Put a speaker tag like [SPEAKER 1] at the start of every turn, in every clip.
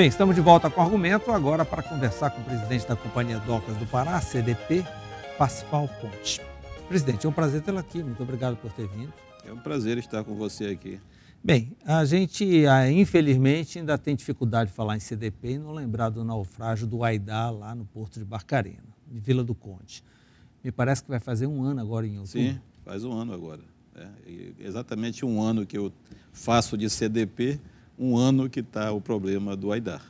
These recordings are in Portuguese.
[SPEAKER 1] Bem, estamos de volta com o argumento agora para conversar com o presidente da Companhia Docas do Pará, CDP, Parsifal Pontes. Presidente, é um prazer tê-lo aqui, muito obrigado por ter vindo.
[SPEAKER 2] É um prazer estar com você aqui.
[SPEAKER 1] Bem, a gente, infelizmente, ainda tem dificuldade de falar em CDP e não lembrar do naufrágio do Aidar lá no Porto de Barcarena, de Vila do Conde. Me parece que vai fazer um ano agora em outubro.
[SPEAKER 2] Sim, faz um ano agora. Exatamente um ano que eu faço de CDP, um ano que está o problema do Aidar.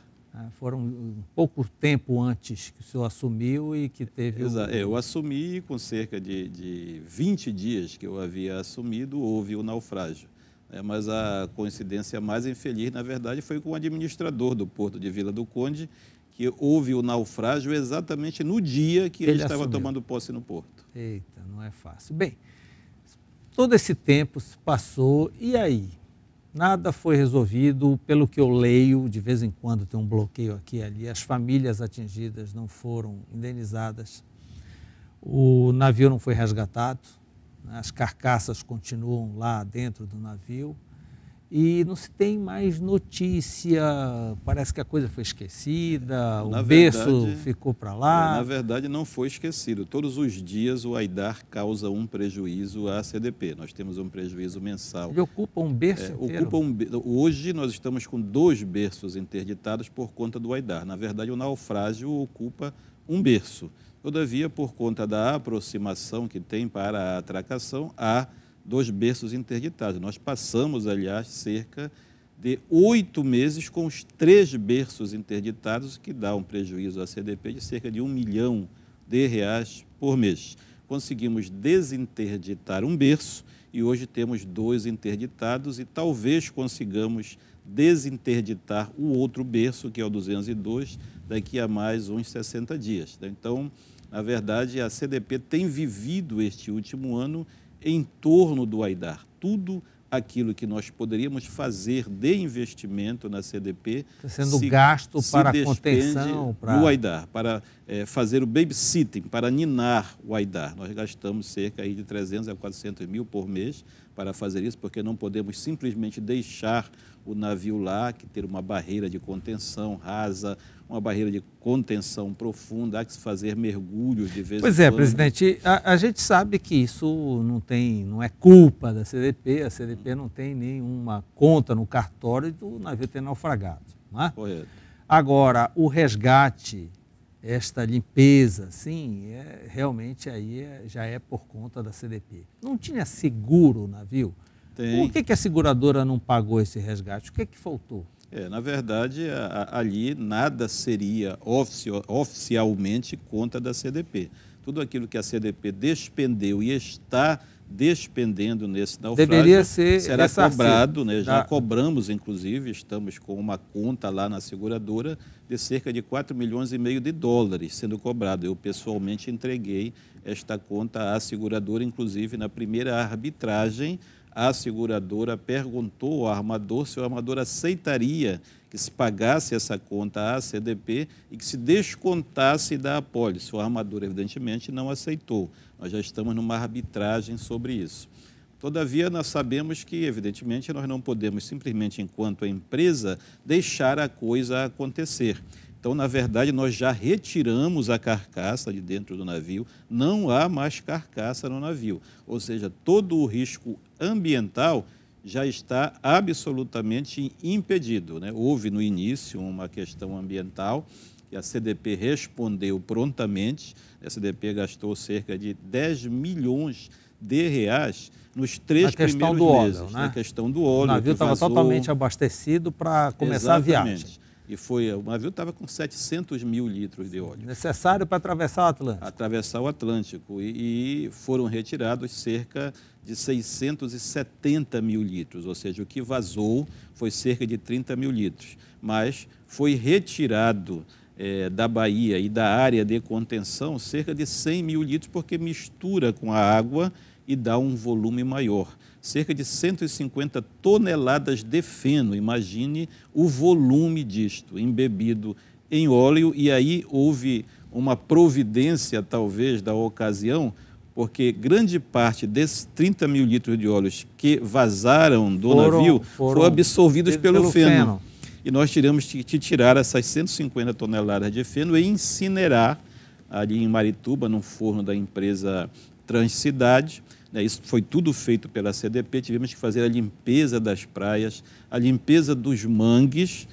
[SPEAKER 1] Foram um pouco tempo antes que o senhor assumiu e que teve...
[SPEAKER 2] Eu assumi com cerca de 20 dias que eu havia assumido, houve o naufrágio. Mas a coincidência mais infeliz, na verdade, foi com o administrador do Porto de Vila do Conde, que houve o naufrágio exatamente no dia que ele estava tomando posse no Porto.
[SPEAKER 1] Eita, não é fácil. Bem, todo esse tempo se passou e aí? Nada foi resolvido, pelo que eu leio, de vez em quando tem um bloqueio aqui e ali, as famílias atingidas não foram indenizadas, o navio não foi resgatado, as carcaças continuam lá dentro do navio e não se tem mais notícia, parece que a coisa foi esquecida, o berço ficou para lá.
[SPEAKER 2] Na verdade, não foi esquecido. Todos os dias o Aidar causa um prejuízo à CDP. Nós temos um prejuízo mensal.
[SPEAKER 1] Ele ocupa um berço inteiro?
[SPEAKER 2] Hoje nós estamos com 2 berços interditados por conta do Aidar. Na verdade, o naufrágio ocupa um berço. Todavia, por conta da aproximação que tem para a atracação, há 2 berços interditados. Nós passamos, aliás, cerca de 8 meses com os 3 berços interditados, que dá um prejuízo à CDP de cerca de R$ 1 milhão por mês. Conseguimos desinterditar um berço e hoje temos 2 interditados e talvez consigamos desinterditar o outro berço, que é o 202, daqui a mais uns 60 dias. Então, na verdade, a CDP tem vivido este último ano em torno do Aidar. Tudo aquilo que nós poderíamos fazer de investimento na CDP
[SPEAKER 1] está sendo gasto para a contenção
[SPEAKER 2] do Aidar, para fazer o babysitting, para ninar o Aidar. Nós gastamos cerca aí de 300 a 400 mil por mês para fazer isso, porque não podemos simplesmente deixar o navio lá, que ter uma barreira de contenção rasa, uma barreira de contenção profunda, há que se fazer mergulhos de vez em quando.
[SPEAKER 1] Pois é, presidente, a gente sabe que isso não é culpa da CDP, a CDP não tem nenhuma conta no cartório do navio ter naufragado. Não é?
[SPEAKER 2] Correto.
[SPEAKER 1] Agora, o resgate, esta limpeza, sim, realmente aí já é por conta da CDP. Não tinha seguro o navio?
[SPEAKER 2] Tem.
[SPEAKER 1] Por que a seguradora não pagou esse resgate? O que faltou?
[SPEAKER 2] Na verdade, ali nada seria oficialmente conta da CDP. Tudo aquilo que a CDP despendeu e está despendendo nesse naufrágio será cobrado, né? Já cobramos, inclusive, estamos com uma conta lá na seguradora de cerca de 4,5 milhões de dólares sendo cobrado. Eu pessoalmente entreguei esta conta à seguradora, inclusive na primeira arbitragem. A seguradora perguntou ao armador se o armador aceitaria que se pagasse essa conta à CDP e que se descontasse da apólice. O armador, evidentemente, não aceitou. Nós já estamos numa arbitragem sobre isso. Todavia, nós sabemos que, evidentemente, nós não podemos simplesmente, enquanto empresa, deixar a coisa acontecer. Então, na verdade, nós já retiramos a carcaça de dentro do navio, não há mais carcaça no navio. Ou seja, todo o risco ambiental já está absolutamente impedido, né? Houve no início uma questão ambiental e a CDP respondeu prontamente. A CDP gastou cerca de 10 milhões de reais nos 3 primeiros meses.
[SPEAKER 1] Óleo, né?
[SPEAKER 2] Na questão do óleo.
[SPEAKER 1] O navio estava totalmente abastecido para começar a viagem.
[SPEAKER 2] O navio estava com 700 mil litros de óleo.
[SPEAKER 1] Necessário para atravessar o Atlântico.
[SPEAKER 2] Atravessar o Atlântico. E foram retirados cerca de 670 mil litros, ou seja, o que vazou foi cerca de 30 mil litros. Mas foi retirado da Bahia e da área de contenção cerca de 100 mil litros, porque mistura com a água e dá um volume maior. Cerca de 150 toneladas de feno, imagine o volume disto, embebido em óleo, e aí houve uma providência, talvez, da ocasião, porque grande parte desses 30 mil litros de óleos que vazaram do navio foram absorvidos pelo feno. e nós tivemos que tirar essas 150 toneladas de feno e incinerar ali em Marituba, num forno da empresa Transcidade. Isso foi tudo feito pela CDP, tivemos que fazer a limpeza das praias, a limpeza dos mangues,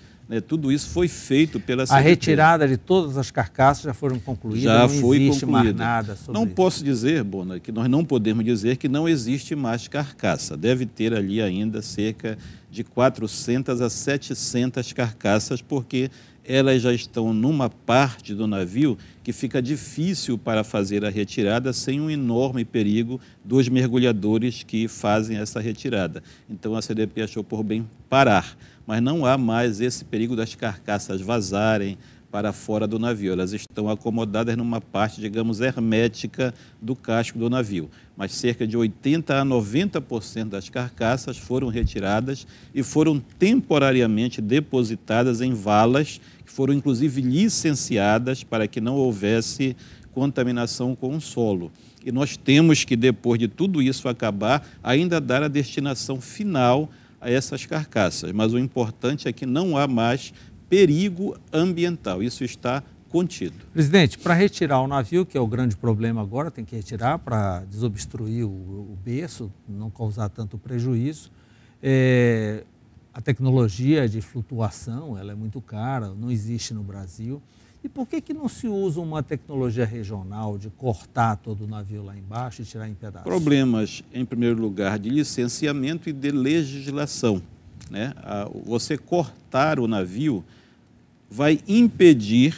[SPEAKER 2] tudo isso foi feito pela CDP.
[SPEAKER 1] A retirada de todas as carcaças já foram concluídas,
[SPEAKER 2] já
[SPEAKER 1] não
[SPEAKER 2] foi
[SPEAKER 1] existe
[SPEAKER 2] concluída.
[SPEAKER 1] mais nada sobre
[SPEAKER 2] não
[SPEAKER 1] isso.
[SPEAKER 2] Posso dizer, Bona, que nós não podemos dizer que não existe mais carcaça. Deve ter ali ainda cerca de 400 a 700 carcaças, porque elas já estão numa parte do navio que fica difícil para fazer a retirada sem um enorme perigo dos mergulhadores que fazem essa retirada. Então a CDP achou por bem parar, mas não há mais esse perigo das carcaças vazarem para fora do navio. Elas estão acomodadas numa parte, digamos, hermética do casco do navio. Mas cerca de 80% a 90% das carcaças foram retiradas e foram temporariamente depositadas em valas, que foram inclusive licenciadas para que não houvesse contaminação com o solo. E nós temos que, depois de tudo isso acabar, ainda dar a destinação final a essas carcaças. Mas o importante é que não há mais perigo ambiental, isso está contido.
[SPEAKER 1] Presidente, para retirar o navio, que é o grande problema agora, tem que retirar para desobstruir o berço, não causar tanto prejuízo. A tecnologia de flutuação, ela é muito cara, não existe no Brasil. E por que não se usa uma tecnologia regional de cortar todo o navio lá embaixo e tirar em pedaços?
[SPEAKER 2] Problemas, em primeiro lugar, de licenciamento e de legislação. Você cortar o navio vai impedir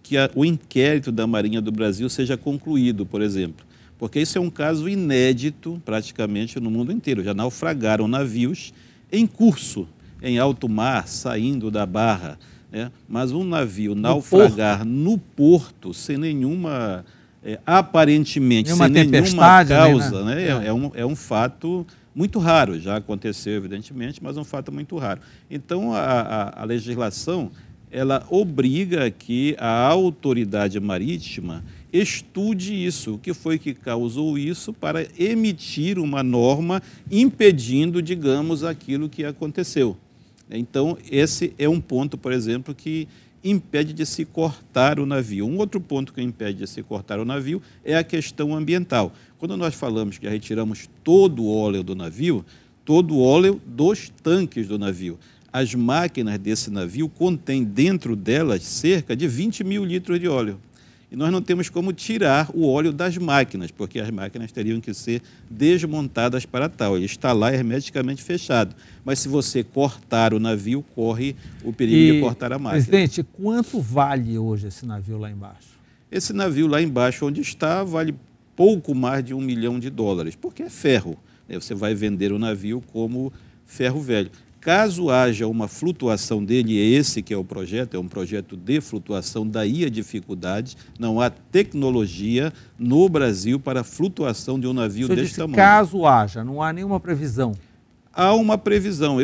[SPEAKER 2] que o inquérito da Marinha do Brasil seja concluído, por exemplo. Porque isso é um caso inédito praticamente no mundo inteiro. Já naufragaram navios em curso, em alto mar, saindo da barra. Mas um navio naufragar no porto sem nenhuma, aparentemente, sem nenhuma causa, é um fato muito raro. Já aconteceu, evidentemente, mas é um fato muito raro. Então, a legislação, ela obriga que a autoridade marítima estude isso, o que foi que causou isso, para emitir uma norma impedindo, digamos, aquilo que aconteceu. Então, esse é um ponto, por exemplo, que impede de se cortar o navio. Um outro ponto que impede de se cortar o navio é a questão ambiental. Quando nós falamos que retiramos todo o óleo do navio, todo o óleo dos tanques do navio. As máquinas desse navio contêm dentro delas cerca de 20 mil litros de óleo. E nós não temos como tirar o óleo das máquinas, porque as máquinas teriam que ser desmontadas para tal. Ele está lá hermeticamente fechado. Mas se você cortar o navio, corre o perigo de cortar a máquina.
[SPEAKER 1] Presidente, quanto vale hoje esse navio lá embaixo?
[SPEAKER 2] Esse navio lá embaixo, onde está, vale pouco mais de $1 milhão, porque é ferro. Você vai vender o navio como ferro velho. Caso haja uma flutuação dele, e esse que é o projeto, é um projeto de flutuação, daí a dificuldade, não há tecnologia no Brasil para a flutuação de um navio desse tamanho.
[SPEAKER 1] Caso haja, não há nenhuma previsão?
[SPEAKER 2] Há uma previsão,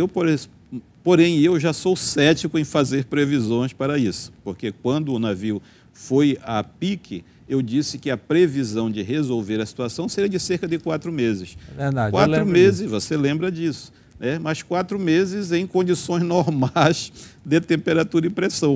[SPEAKER 2] porém eu já sou cético em fazer previsões para isso, porque quando o navio foi a pique, eu disse que a previsão de resolver a situação seria de cerca de 4 meses.
[SPEAKER 1] É verdade,
[SPEAKER 2] 4 meses, você lembra disso. Mas 4 meses em condições normais de temperatura e pressão.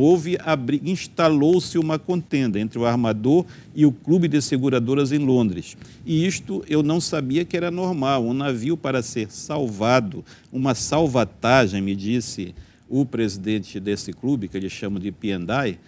[SPEAKER 2] Instalou-se uma contenda entre o armador e o Clube de Seguradoras em Londres. E isto eu não sabia que era normal. Um navio, para ser salvado, uma salvatagem, me disse o presidente desse clube, que eles chamam de P&I,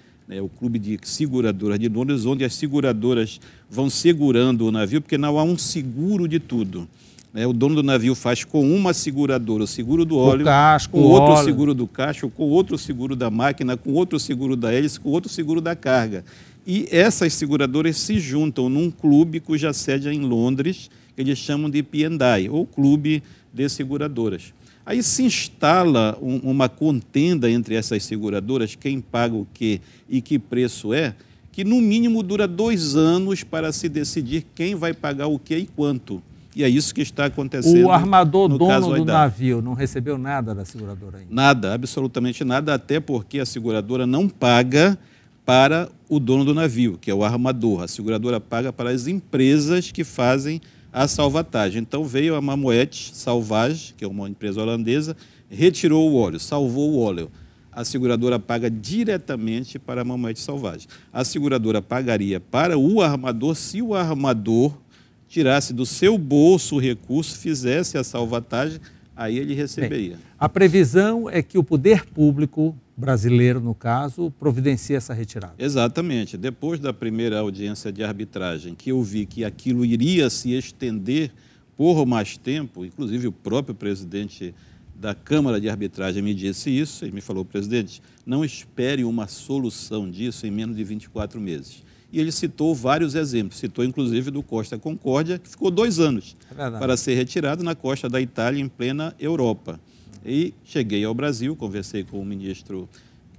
[SPEAKER 2] o Clube de Seguradoras de Londres, onde as seguradoras vão segurando o navio, porque não há um seguro de tudo. O dono do navio faz com uma seguradora o seguro do óleo, com outro seguro do casco, com outro seguro da máquina, com outro seguro da hélice, com outro seguro da carga. E essas seguradoras se juntam num clube cuja sede é em Londres, que eles chamam de P&I, ou Clube de Seguradoras. Aí se instala uma contenda entre essas seguradoras, quem paga o quê e que preço é, que no mínimo dura 2 anos para se decidir quem vai pagar o quê e quanto. E é isso que está acontecendo.
[SPEAKER 1] O armador, dono do navio, não recebeu nada da seguradora ainda?
[SPEAKER 2] Nada, absolutamente nada, até porque a seguradora não paga para o dono do navio, que é o armador. A seguradora paga para as empresas que fazem a salvatagem. Então veio a Mamoete Salvage, que é uma empresa holandesa, retirou o óleo, salvou o óleo. a seguradora paga diretamente para a Mamãe Selvagem. A seguradora pagaria para o armador se o armador tirasse do seu bolso o recurso, fizesse a salvatagem, aí ele receberia.
[SPEAKER 1] Bem, a previsão é que o poder público brasileiro, no caso, providencie essa retirada.
[SPEAKER 2] Exatamente. Depois da primeira audiência de arbitragem, que eu vi que aquilo iria se estender por mais tempo, inclusive o próprio presidente da Câmara de Arbitragem me disse isso, ele me falou: presidente, não espere uma solução disso em menos de 24 meses. E ele citou vários exemplos, citou inclusive do Costa Concórdia, que ficou 2 anos para ser retirado na costa da Itália, em plena Europa. E cheguei ao Brasil, conversei com o ministro,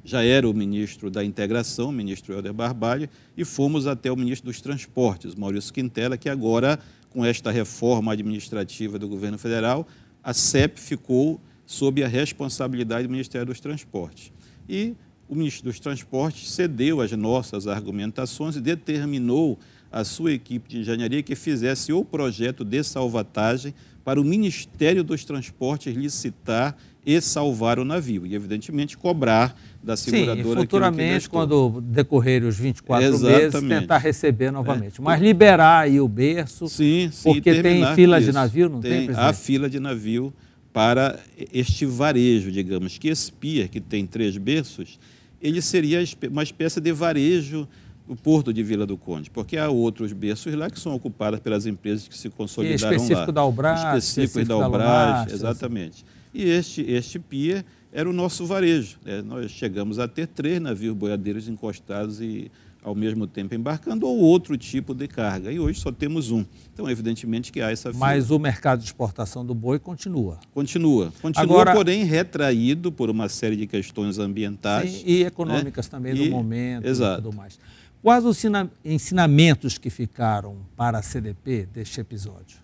[SPEAKER 2] já era o ministro da Integração, o ministro Helder Barbalho, e fomos até o ministro dos Transportes, Maurício Quintela, que agora, com esta reforma administrativa do governo federal, a CEP ficou sob a responsabilidade do Ministério dos Transportes. E o ministro dos Transportes cedeu às nossas argumentações e determinou a sua equipe de engenharia que fizesse o projeto de salvatagem para o Ministério dos Transportes licitar e salvar o navio. E, evidentemente, cobrar da seguradora.
[SPEAKER 1] Sim, e futuramente, quando decorrerem os 24
[SPEAKER 2] Exatamente.
[SPEAKER 1] meses, tentar receber novamente. Mas liberar aí o berço,
[SPEAKER 2] sim,
[SPEAKER 1] porque tem fila de navio, não tem, presidente?
[SPEAKER 2] Há fila de navio para este varejo, digamos, que esse pier, que tem 3 berços, ele seria uma espécie de varejo do Porto de Vila do Conde, porque há outros berços lá que são ocupados pelas empresas que se consolidaram
[SPEAKER 1] específico
[SPEAKER 2] lá.
[SPEAKER 1] Da Albras,
[SPEAKER 2] específico da Albras, exatamente. E este pier era o nosso varejo. Nós chegamos a ter 3 navios boiadeiros encostados e, ao mesmo tempo, embarcando, ou outro tipo de carga. E hoje só temos um. Então, evidentemente que há essa fila.
[SPEAKER 1] Mas o mercado de exportação do boi continua.
[SPEAKER 2] Continua, agora, porém retraído por uma série de questões ambientais.
[SPEAKER 1] Sim, e econômicas, né? Também, do momento.
[SPEAKER 2] Exato.
[SPEAKER 1] E tudo mais. Quais os ensinamentos que ficaram para a CDP deste episódio?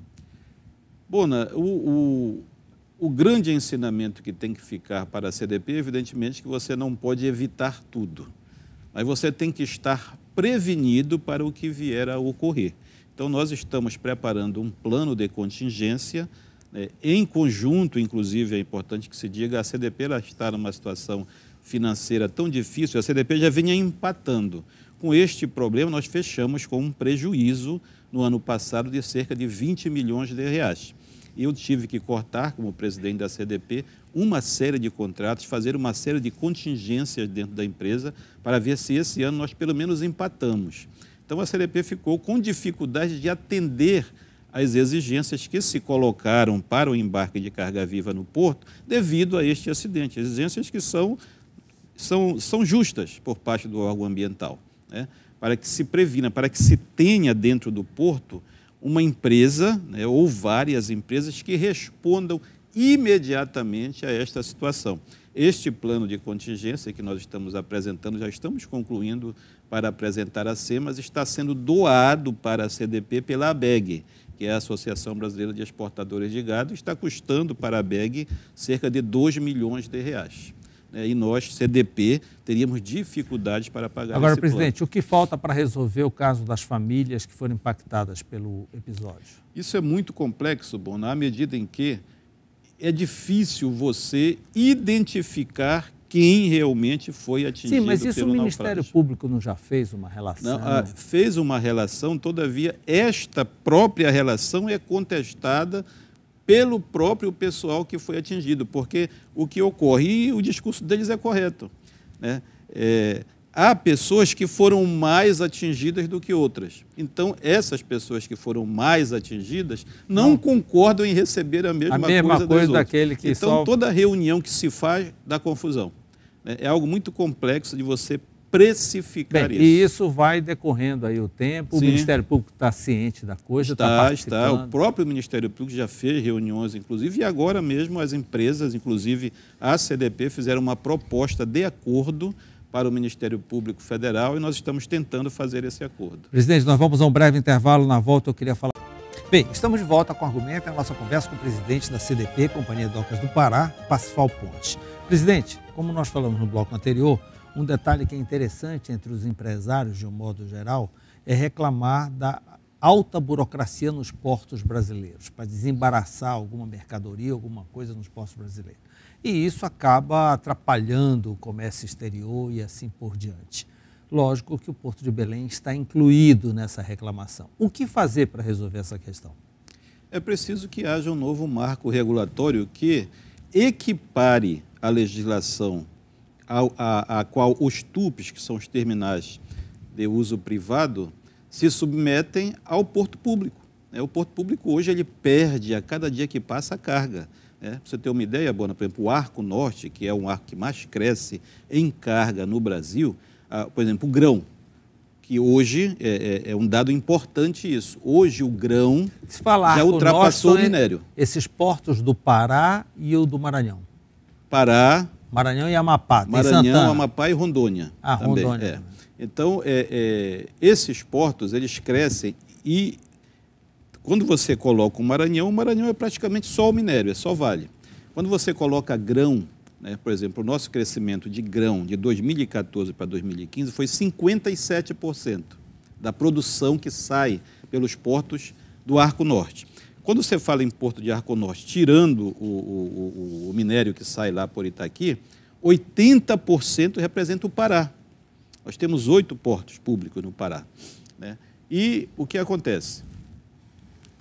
[SPEAKER 2] Bona, o grande ensinamento que tem que ficar para a CDP, evidentemente, que você não pode evitar tudo. Mas você tem que estar prevenido para o que vier a ocorrer. Então, nós estamos preparando um plano de contingência, em conjunto, inclusive, é importante que se diga, a CDP ela está numa situação financeira tão difícil, a CDP já vinha empatando. Com este problema, nós fechamos com um prejuízo no ano passado de cerca de 20 milhões de reais. Eu tive que cortar, como presidente da CDP, uma série de contratos, fazer uma série de contingências dentro da empresa para ver se esse ano nós pelo menos empatamos. Então a CDP ficou com dificuldade de atender às exigências que se colocaram para o embarque de carga viva no porto devido a este acidente. Exigências que são justas por parte do órgão ambiental, né? Para que se previna, para que se tenha dentro do porto uma empresa, né, ou várias empresas que respondam imediatamente a esta situação. Este plano de contingência que nós estamos apresentando, já estamos concluindo para apresentar a SEMAS, está sendo doado para a CDP pela ABEG, que é a Associação Brasileira de Exportadores de Gado, está custando para a ABEG cerca de 2 milhões de reais. E nós, CDP, teríamos dificuldades para pagar esse plano.
[SPEAKER 1] Agora, presidente, o que falta para resolver o caso das famílias que foram impactadas pelo episódio?
[SPEAKER 2] Isso é muito complexo, bom, na medida em que é difícil você identificar quem realmente foi atingido pelo naufrágio.
[SPEAKER 1] Sim, mas isso o Ministério Público não já fez uma relação?
[SPEAKER 2] Não, fez uma relação, todavia, esta própria relação é contestada pelo próprio pessoal que foi atingido, porque o que ocorre, e o discurso deles é correto, né? Há pessoas que foram mais atingidas do que outras. Então, essas pessoas que foram mais atingidas não concordam em receber a mesma coisa
[SPEAKER 1] daquele que
[SPEAKER 2] então, toda reunião que se faz dá confusão, né? É algo muito complexo de você precificar isso.
[SPEAKER 1] E isso vai decorrendo aí o tempo. Sim. O Ministério Público está ciente da coisa, está participando.
[SPEAKER 2] O próprio Ministério Público já fez reuniões, inclusive, e agora mesmo as empresas, inclusive a CDP, fizeram uma proposta de acordo para o Ministério Público Federal e nós estamos tentando fazer esse acordo.
[SPEAKER 1] Presidente, nós vamos a um breve intervalo. Na volta eu queria falar... Bem, estamos de volta com o Argumento, a nossa conversa com o presidente da CDP, Companhia de Docas do Pará, Parsifal Pontes. Presidente, como nós falamos no bloco anterior, um detalhe que é interessante entre os empresários, de um modo geral, é reclamar da alta burocracia nos portos brasileiros, para desembaraçar alguma mercadoria, alguma coisa nos portos brasileiros. e isso acaba atrapalhando o comércio exterior e assim por diante. Lógico que o Porto de Belém está incluído nessa reclamação. O que fazer para resolver essa questão?
[SPEAKER 2] É preciso que haja um novo marco regulatório que equipare a legislação a qual os TUPs, que são os terminais de uso privado, se submetem ao porto público. O porto público hoje ele perde a cada dia que passa a carga. Para você ter uma ideia, Bona, por exemplo, o Arco Norte, que é um arco que mais cresce em carga no Brasil, por exemplo, o grão, que hoje é um dado importante isso. Hoje o grão já ultrapassou o minério.
[SPEAKER 1] Esses portos do Pará e o do Maranhão.
[SPEAKER 2] Pará,
[SPEAKER 1] Maranhão e Amapá.
[SPEAKER 2] Maranhão, Amapá e Rondônia.
[SPEAKER 1] Também. Rondônia.
[SPEAKER 2] Então, esses portos, eles crescem e quando você coloca o Maranhão é praticamente só o minério, é só vale. Quando você coloca grão, por exemplo, o nosso crescimento de grão de 2014 para 2015 foi 57% da produção que sai pelos portos do Arco Norte. Quando você fala em Porto de Arco Norte, tirando o minério que sai lá por Itaqui, 80% representa o Pará. Nós temos 8 portos públicos no Pará. E o que acontece?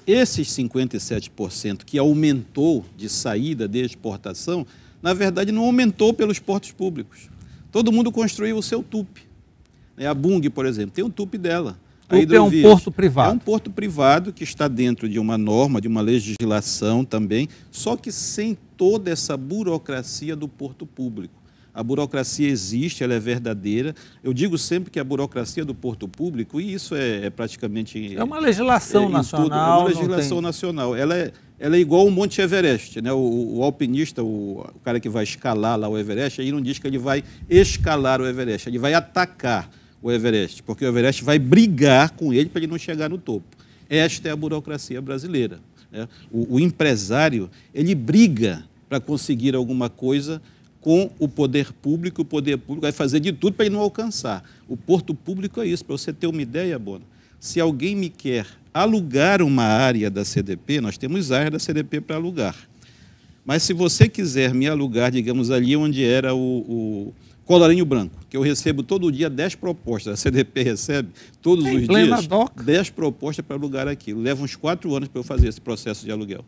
[SPEAKER 2] Esses 57% que aumentou de saída de exportação, na verdade não aumentou pelos portos públicos. Todo mundo construiu o seu TUP. A Bung, por exemplo, tem um TUP dela.
[SPEAKER 1] TUP é um porto privado.
[SPEAKER 2] É um porto privado que está dentro de uma norma, de uma legislação também, só que sem toda essa burocracia do porto público. A burocracia existe, ela é verdadeira. Eu digo sempre que a burocracia do porto público, e isso é praticamente...
[SPEAKER 1] É uma legislação nacional.
[SPEAKER 2] É uma legislação nacional. Ela é igual o Monte Everest. O alpinista, o cara que vai escalar lá o Everest, ele não diz que ele vai escalar o Everest, ele vai atacar o Everest, porque o Everest vai brigar com ele para ele não chegar no topo. Esta é a burocracia brasileira. O empresário, ele briga para conseguir alguma coisa com o poder público vai fazer de tudo para ele não alcançar. O porto público é isso. Para você ter uma ideia, Bona, se alguém me quer alugar uma área da CDP, nós temos área da CDP para alugar. Mas se você quiser me alugar, digamos, ali onde era o Colarinho Branco, que eu recebo todo dia 10 propostas, a CDP recebe todos os dias 10 propostas para alugar aquilo. Leva uns 4 anos para eu fazer esse processo de aluguel.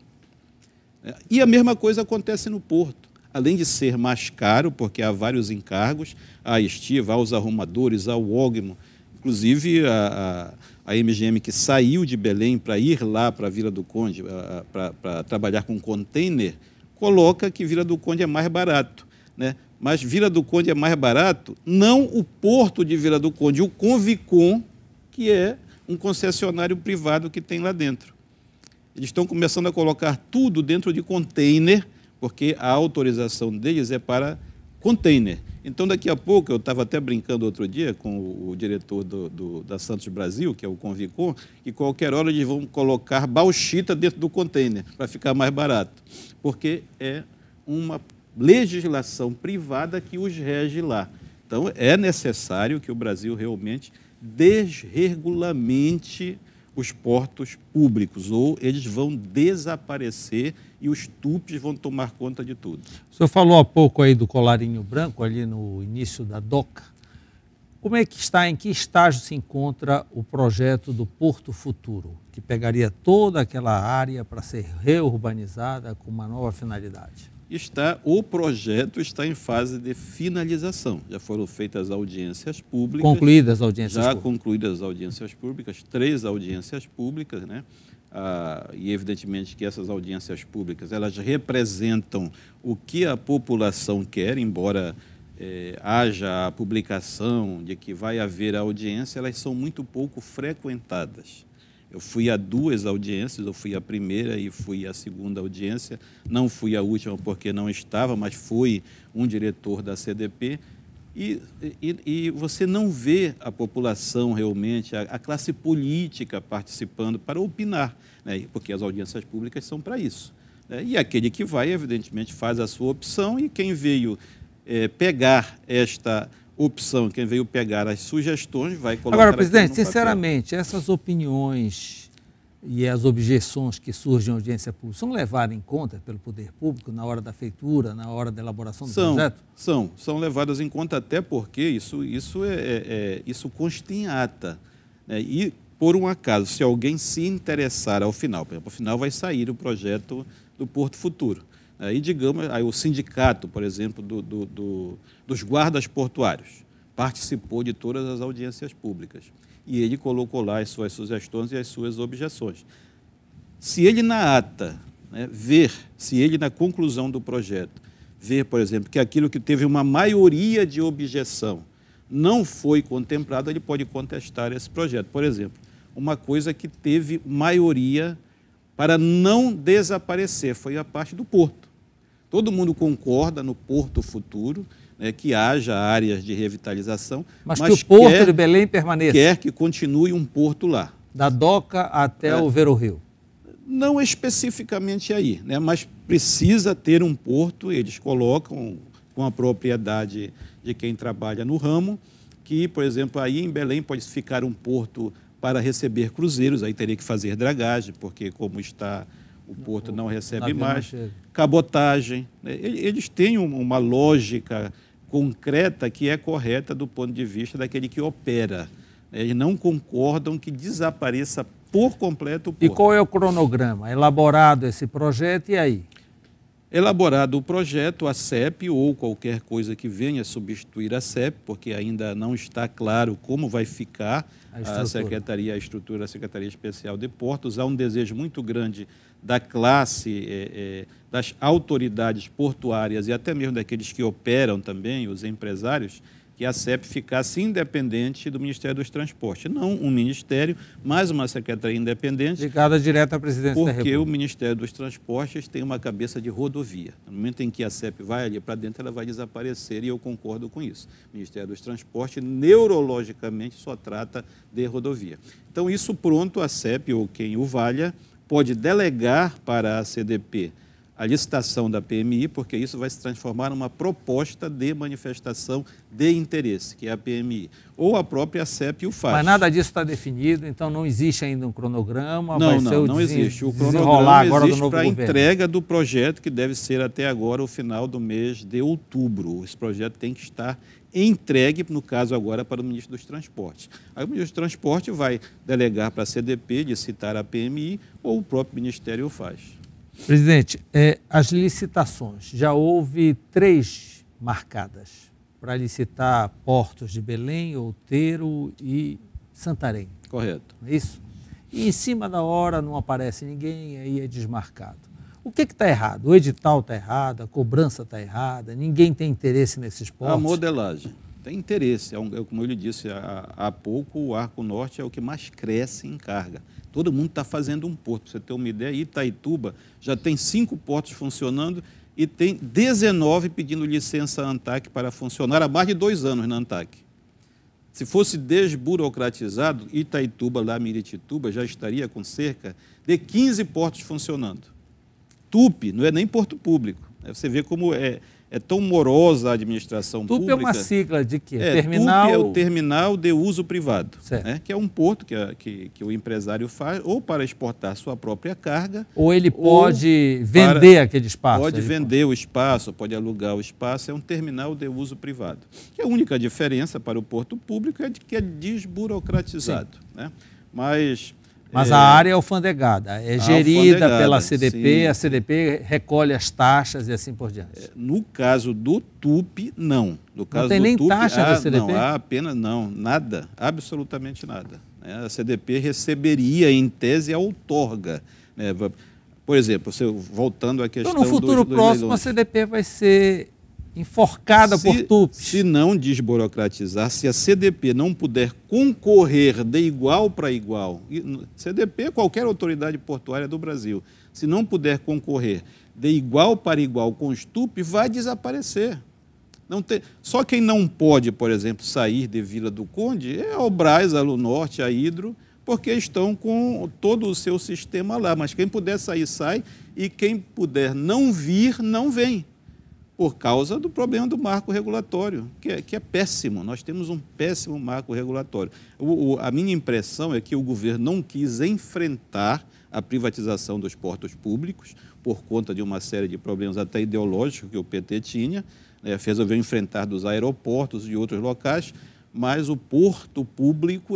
[SPEAKER 2] E a mesma coisa acontece no porto. Além de ser mais caro, porque há vários encargos, há estiva, há os arrumadores, há o ógmo, inclusive a MGM que saiu de Belém para ir lá para a Vila do Conde, para trabalhar com container, coloca que Vila do Conde é mais barato. Mas Vila do Conde é mais barato, não o porto de Vila do Conde, o Convicom, que é um concessionário privado que tem lá dentro. Eles estão começando a colocar tudo dentro de container, porque a autorização deles é para container. Então, daqui a pouco, eu estava até brincando outro dia com o diretor da Santos Brasil, que é o Convicom, que qualquer hora eles vão colocar bauxita dentro do container, para ficar mais barato, porque é uma legislação privada que os rege lá. Então, é necessário que o Brasil realmente desregulamente os portos públicos, ou eles vão desaparecer e os TUPs vão tomar conta de tudo.
[SPEAKER 1] O senhor falou há pouco aí do Colarinho Branco, ali no início da DOCA. Como é que está, em que estágio se encontra o projeto do Porto Futuro, que pegaria toda aquela área para ser reurbanizada com uma nova finalidade?
[SPEAKER 2] O projeto está em fase de finalização. Já foram feitas audiências públicas.
[SPEAKER 1] Concluídas as audiências públicas.
[SPEAKER 2] Já concluídas as audiências públicas, 3 audiências públicas, e evidentemente que essas audiências públicas, elas representam o que a população quer, embora haja a publicação de que vai haver audiência, elas são muito pouco frequentadas. Eu fui a 2 audiências, eu fui a primeira e fui a segunda audiência, não fui a última porque não estava, mas foi um diretor da CDP, e você não vê a população realmente, a classe política participando para opinar, porque as audiências públicas são para isso. E aquele que vai, evidentemente, faz a sua opção, e quem veio pegar esta opção, quem veio pegar as sugestões vai colocar...
[SPEAKER 1] Agora, presidente, sinceramente, essas opiniões e as objeções que surgem em audiência pública são levadas em conta pelo poder público na hora da feitura, na hora da elaboração do projeto?
[SPEAKER 2] São levadas em conta, até porque isso consta em ata, né? E, por um acaso, se alguém se interessar ao final, por exemplo, ao final vai sair o projeto do Porto Futuro. Aí, digamos, aí o sindicato, por exemplo, dos guardas portuários, participou de todas as audiências públicas. E ele colocou lá as suas sugestões e as suas objeções. Se ele na ata, né, ver, se ele na conclusão do projeto, ver, por exemplo, que aquilo que teve uma maioria de objeção não foi contemplado, ele pode contestar esse projeto. Por exemplo, uma coisa que teve maioria para não desaparecer foi a parte do porto. Todo mundo concorda no Porto Futuro, né, que haja áreas de revitalização,
[SPEAKER 1] mas que o Porto de Belém permaneça.
[SPEAKER 2] Quer que continue um porto lá.
[SPEAKER 1] Da Doca até o Ver o Rio.
[SPEAKER 2] Não especificamente aí, né, mas precisa ter um porto, eles colocam com a propriedade de quem trabalha no ramo, que, por exemplo, aí em Belém pode ficar um porto para receber cruzeiros, aí teria que fazer dragagem, porque como está o porto não recebe mais, cabotagem, né? Eles têm uma lógica concreta que é correta do ponto de vista daquele que opera. Eles não concordam que desapareça por completo o porto.
[SPEAKER 1] E qual é o cronograma? Elaborado esse projeto e aí?
[SPEAKER 2] Elaborado o projeto, a CEP ou qualquer coisa que venha substituir a CEP, porque ainda não está claro como vai ficar a estrutura da Secretaria Especial de Portos. Há um desejo muito grande da classe, das autoridades portuárias e até mesmo daqueles que operam também, os empresários, que a CEP ficasse independente do Ministério dos Transportes. Não um ministério, mas uma secretaria independente.
[SPEAKER 1] Ligada direto à presidência da República.
[SPEAKER 2] Porque o Ministério dos Transportes tem uma cabeça de rodovia. No momento em que a CEP vai ali para dentro, ela vai desaparecer, e eu concordo com isso. O Ministério dos Transportes, neurologicamente, só trata de rodovia. Então, isso pronto, a CEP, ou quem o valha, pode delegar para a CDP a licitação da PMI, porque isso vai se transformar numa proposta de manifestação de interesse, que é a PMI. Ou a própria CEP o faz.
[SPEAKER 1] Mas nada disso está definido, então não existe ainda um cronograma?
[SPEAKER 2] Não existe. O cronograma existe para a entrega do projeto, que deve ser até agora o final do mês de outubro. Esse projeto tem que estar entregue, no caso agora, para o Ministro dos Transportes. Aí o Ministro dos Transportes vai delegar para a CDP, licitar a PMI, ou o próprio Ministério o faz.
[SPEAKER 1] Presidente, as licitações, já houve 3 marcadas para licitar portos de Belém, Outeiro e Santarém.
[SPEAKER 2] Correto.
[SPEAKER 1] Não é isso? E em cima da hora não aparece ninguém, aí é desmarcado. O que está errado? O edital está errado, a cobrança está errada, ninguém tem interesse nesses portos?
[SPEAKER 2] A modelagem. Tem interesse. Como eu lhe disse há pouco, o Arco Norte é o que mais cresce em carga. Todo mundo está fazendo um porto. Para você ter uma ideia, Itaituba já tem 5 portos funcionando e tem 19 pedindo licença à ANTAQ para funcionar há mais de 2 anos na ANTAQ. Se fosse desburocratizado, Itaituba, lá Miritituba, já estaria com cerca de 15 portos funcionando. TUP não é nem porto público. Você vê como é tão morosa a administração pública.
[SPEAKER 1] TUP é uma sigla de quê? Terminal...
[SPEAKER 2] TUP é o terminal de uso privado, né? Que é um porto que o empresário faz ou para exportar sua própria carga.
[SPEAKER 1] Ou ele pode vender aquele espaço.
[SPEAKER 2] Pode vender o espaço, pode alugar o espaço. É um terminal de uso privado. Que a única diferença para o porto público é de que é desburocratizado, né? Mas
[SPEAKER 1] a área é alfandegada, é gerida pela CDP, sim. A CDP recolhe as taxas e assim por diante.
[SPEAKER 2] No caso do TUP, não. No caso
[SPEAKER 1] não tem nem taxa da CDP?
[SPEAKER 2] Não, há apenas, nada, absolutamente nada. A CDP receberia, em tese, a outorga. Por exemplo, voltando à questão
[SPEAKER 1] então, no futuro próximo, a CDP vai ser enforcada por TUPs.
[SPEAKER 2] Se não desburocratizar, se a CDP não puder concorrer de igual para igual, CDP, qualquer autoridade portuária do Brasil, se não puder concorrer de igual para igual com os TUPs, vai desaparecer. Só quem não pode, por exemplo, sair de Vila do Conde é a Brás, a Lunorte, a Hidro, porque estão com todo o seu sistema lá. Mas quem puder sair, sai, e quem puder não vir, não vem. por causa do problema do marco regulatório, que é péssimo. Nós temos um péssimo marco regulatório. A minha impressão é que o governo não quis enfrentar a privatização dos portos públicos por conta de uma série de problemas até ideológicos que o PT tinha, né, resolveu enfrentar dos aeroportos e outros locais, mas o porto público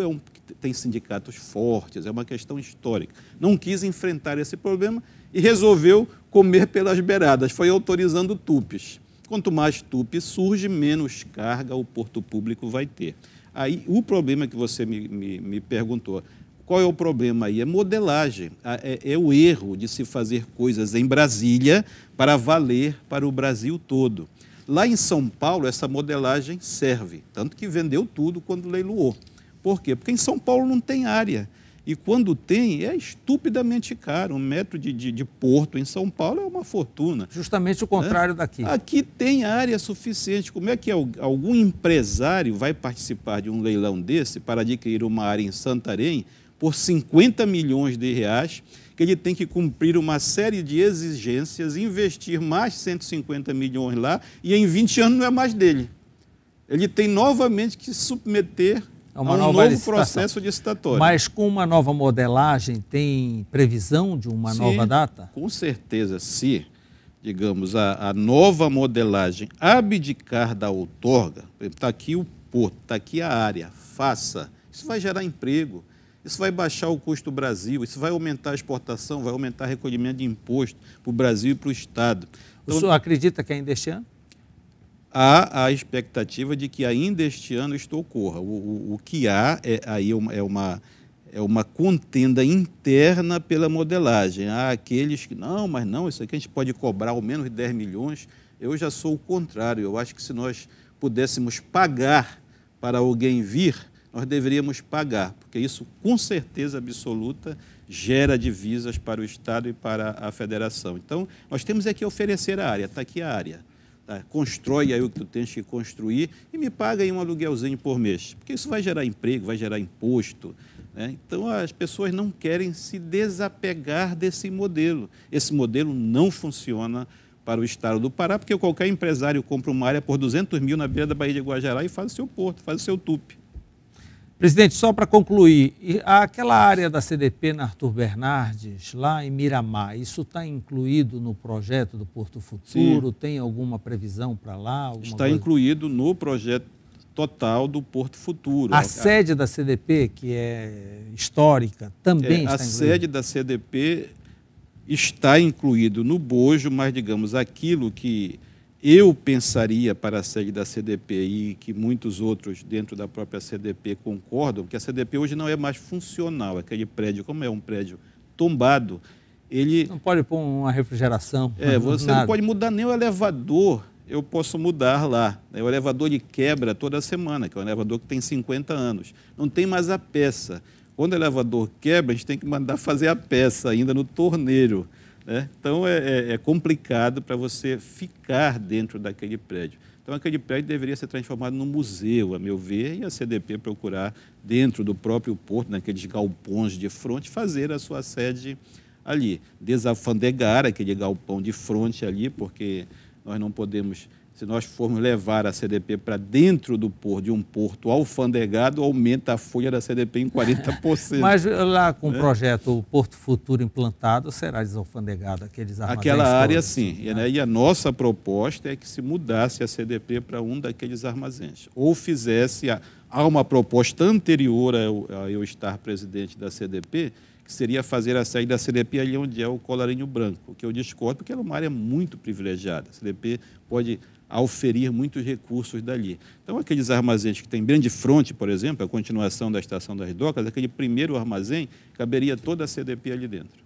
[SPEAKER 2] tem sindicatos fortes, é uma questão histórica. Não quis enfrentar esse problema e resolveu comer pelas beiradas, foi autorizando tupes. Quanto mais tupe surge, menos carga o porto público vai ter. Aí, o problema que você me perguntou, qual é o problema aí? É modelagem, é o erro de se fazer coisas em Brasília para valer para o Brasil todo. Lá em São Paulo, essa modelagem serve, tanto que vendeu tudo quando leiloou. Por quê? Porque em São Paulo não tem área. E quando tem, é estupidamente caro. Um metro de porto em São Paulo é uma fortuna.
[SPEAKER 1] Justamente o contrário daqui.
[SPEAKER 2] Aqui tem área suficiente. Como é que algum empresário vai participar de um leilão desse para adquirir uma área em Santarém por 50 milhões de reais, que ele tem que cumprir uma série de exigências, investir mais 150 milhões lá, e em 20 anos não é mais dele. Ele tem novamente que se submeter a um novo processo licitatório.
[SPEAKER 1] Mas com uma nova modelagem, tem previsão de uma nova data?
[SPEAKER 2] Com certeza, se, digamos, a nova modelagem abdicar da outorga, está aqui o porto, está aqui a área, faça, isso vai gerar emprego, isso vai baixar o custo do Brasil, isso vai aumentar a exportação, vai aumentar o recolhimento de imposto para o Brasil e para o Estado.
[SPEAKER 1] Então, o senhor acredita que ainda este ano?
[SPEAKER 2] Há a expectativa de que ainda este ano isto ocorra. O que há é uma contenda interna pela modelagem. Há aqueles que, mas não, isso aqui a gente pode cobrar ao menos 10 milhões. Eu já sou o contrário. Eu acho que se nós pudéssemos pagar para alguém vir, nós deveríamos pagar, porque isso, com certeza absoluta, gera divisas para o Estado e para a Federação. Então, nós temos que oferecer a área. Está aqui a área. Tá? Constrói aí o que tu tens que construir e me paga aí um aluguelzinho por mês, porque isso vai gerar emprego, vai gerar imposto, né? Então as pessoas não querem se desapegar desse modelo. Esse modelo não funciona para o Estado do Pará, porque qualquer empresário compra uma área por 200 mil na beira da Baía de Guajará e faz o seu porto, faz o seu tupe.
[SPEAKER 1] Presidente, só para concluir, aquela área da CDP na Arthur Bernardes, lá em Miramar, isso está incluído no projeto do Porto Futuro? Sim. Tem alguma previsão para lá?
[SPEAKER 2] Está incluído no projeto total do Porto Futuro.
[SPEAKER 1] A sede da CDP, que é histórica, também está incluída? A
[SPEAKER 2] sede da CDP está incluído no bojo, mas, digamos, aquilo que eu pensaria para a sede da CDP e que muitos outros dentro da própria CDP concordam, que a CDP hoje não é mais funcional. Aquele prédio, como é um prédio tombado, ele...
[SPEAKER 1] Não pode pôr uma refrigeração.
[SPEAKER 2] Você não pode mudar nem o elevador. Eu posso mudar lá. O elevador ele quebra toda semana, que é um elevador que tem 50 anos. Não tem mais a peça. Quando o elevador quebra, a gente tem que mandar fazer a peça ainda no torneiro. Então, é complicado para você ficar dentro daquele prédio. Então, aquele prédio deveria ser transformado num museu, a meu ver, e a CDP procurar, dentro do próprio porto, naqueles galpões de fronte, fazer a sua sede ali. Desalfandegar aquele galpão de fronte ali, porque nós não podemos... Se nós formos levar a CDP para dentro do porto, de um porto alfandegado, aumenta a folha da CDP em 40%.
[SPEAKER 1] Mas lá com o projeto o Porto Futuro implantado, será desalfandegado aqueles armazéns?
[SPEAKER 2] Aquela área
[SPEAKER 1] todos,
[SPEAKER 2] sim. Né? E a nossa proposta é que se mudasse a CDP para um daqueles armazéns. Ou fizesse... Há uma proposta anterior a eu estar presidente da CDP, que seria fazer a sede da CDP ali onde é o Colarinho Branco, que eu discordo, porque ela é uma área muito privilegiada. A CDP pode auferir muitos recursos dali. Então, aqueles armazéns que tem bem de frente, por exemplo, a continuação da Estação das Docas, aquele primeiro armazém, caberia toda a CDP ali dentro.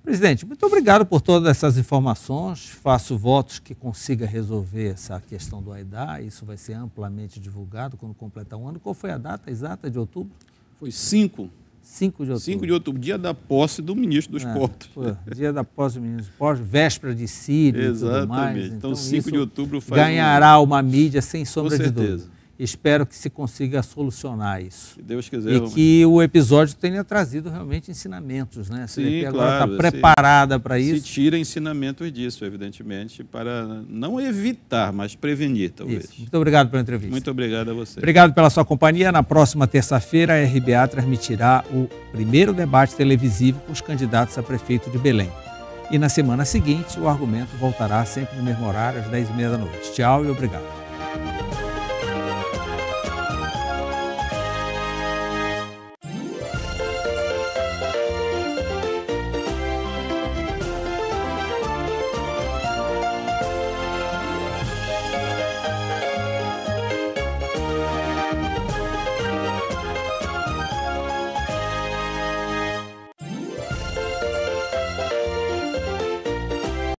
[SPEAKER 1] Presidente, muito obrigado por todas essas informações. Faço votos que consiga resolver essa questão do AIDA. Isso vai ser amplamente divulgado quando completar um ano. Qual foi a data exata de outubro?
[SPEAKER 2] Foi 5
[SPEAKER 1] de outubro.
[SPEAKER 2] 5 de outubro, dia da posse do ministro dos Portos.
[SPEAKER 1] Dia da posse do ministro dos Portos, véspera de Sírio e tudo mais.
[SPEAKER 2] Então 5 de outubro
[SPEAKER 1] ganhará uma mídia sem sombra de dúvida. Espero que se consiga solucionar isso.
[SPEAKER 2] Se Deus quiser.
[SPEAKER 1] E que o episódio tenha trazido realmente ensinamentos, né? A CDP
[SPEAKER 2] Sim,
[SPEAKER 1] agora
[SPEAKER 2] claro,
[SPEAKER 1] está preparada para isso.
[SPEAKER 2] Se tira ensinamentos disso, evidentemente, para não evitar, mas prevenir, talvez.
[SPEAKER 1] Isso. Muito obrigado pela entrevista.
[SPEAKER 2] Muito obrigado a você.
[SPEAKER 1] Obrigado pela sua companhia. Na próxima terça-feira, a RBA transmitirá o primeiro debate televisivo com os candidatos a prefeito de Belém. E na semana seguinte, o argumento voltará sempre no mesmo horário, às 10h30 da noite. Tchau e obrigado.